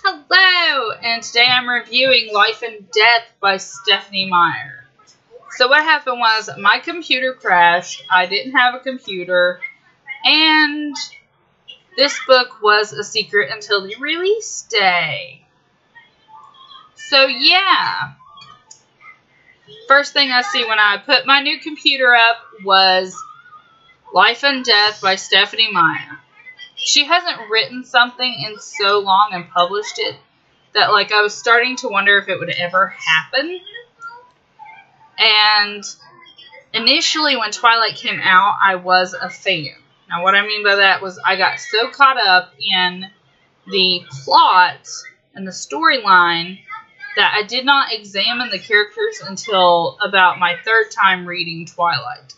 Hello, and today I'm reviewing Life and Death by Stephanie Meyer. So what happened was my computer crashed, I didn't have a computer, and this book was a secret until the release day. So yeah, first thing I see when I put my new computer up was Life and Death by Stephanie Meyer. She hasn't written something in so long and published it that, like, I was starting to wonder if it would ever happen. And initially, when Twilight came out, I was a fan. Now, what I mean by that was I got so caught up in the plot and the storyline that I did not examine the characters until about my third time reading Twilight.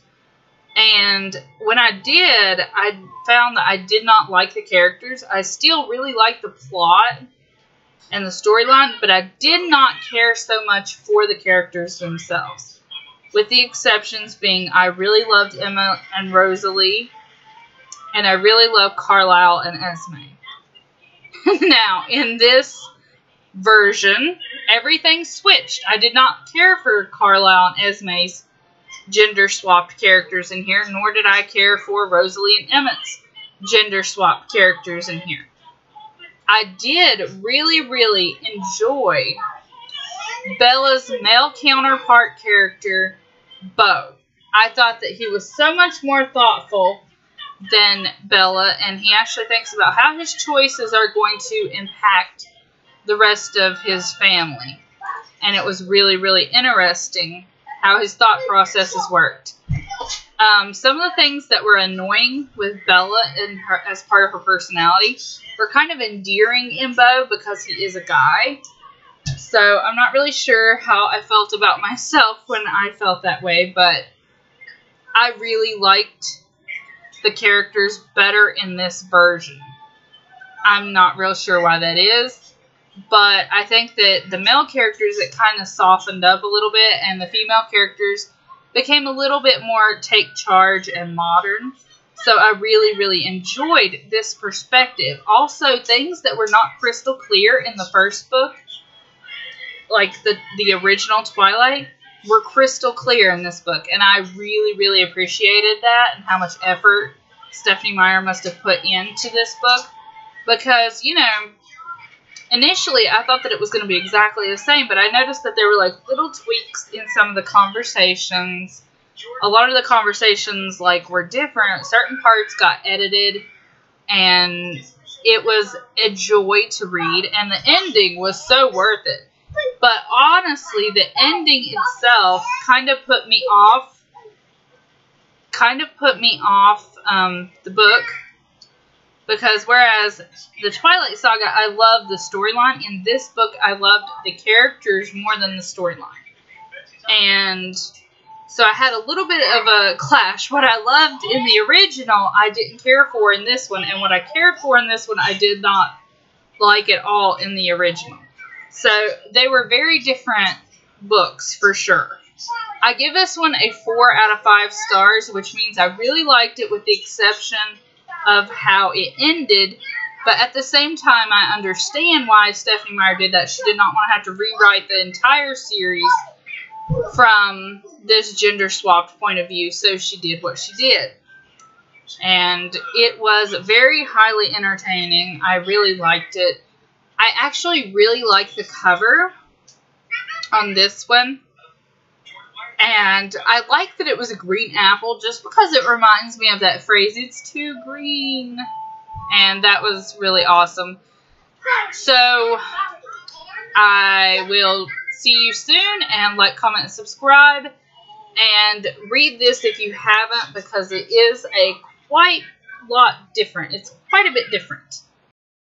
And when I did, I found that I did not like the characters. I still really liked the plot and the storyline, but I did not care so much for the characters themselves. With the exceptions being, I really loved Emma and Rosalie, and I really loved Carlisle and Esme. Now, in this version, everything switched. I did not care for Carlisle and Esme's gender-swapped characters in here, nor did I care for Rosalie and Emmett's gender-swapped characters in here. I did really enjoy Bella's male counterpart character, Beau. I thought that he was so much more thoughtful than Bella, and he actually thinks about how his choices are going to impact the rest of his family. And it was really interesting how his thought processes worked. Some of the things that were annoying with Bella and her, as part of her personality, were kind of endearing in Beau because he is a guy. So I'm not really sure how I felt about myself when I felt that way, but I really liked the characters better in this version. I'm not real sure why that is. But I think that the male characters, it kind of softened up a little bit, and the female characters became a little bit more take charge and modern. So I really enjoyed this perspective. Also, things that were not crystal clear in the first book, like the original Twilight, were crystal clear in this book. And I really appreciated that and how much effort Stephanie Meyer must have put into this book. Because, you know, initially, I thought that it was going to be exactly the same, but I noticed that there were, like, little tweaks in some of the conversations. A lot of the conversations, like, were different. Certain parts got edited, and it was a joy to read, and the ending was so worth it. But honestly, the ending itself kind of put me off the book. Because whereas the Twilight Saga, I loved the storyline, in this book I loved the characters more than the storyline. And so I had a little bit of a clash. What I loved in the original, I didn't care for in this one. And what I cared for in this one, I did not like at all in the original. So they were very different books, for sure. I give this one a 4 out of 5 stars, which means I really liked it with the exception of how it ended, but at the same time I understand why Stephanie Meyer did that. She did not want to have to rewrite the entire series from this gender-swapped point of view, so she did what she did. And it was very highly entertaining. I really liked it. I actually really like the cover on this one. And I like that it was a green apple just because it reminds me of that phrase, "It's too green." And that was really awesome. So I will see you soon, and like, comment, and subscribe. And read this if you haven't, because it is a quite lot different. It's quite a bit different.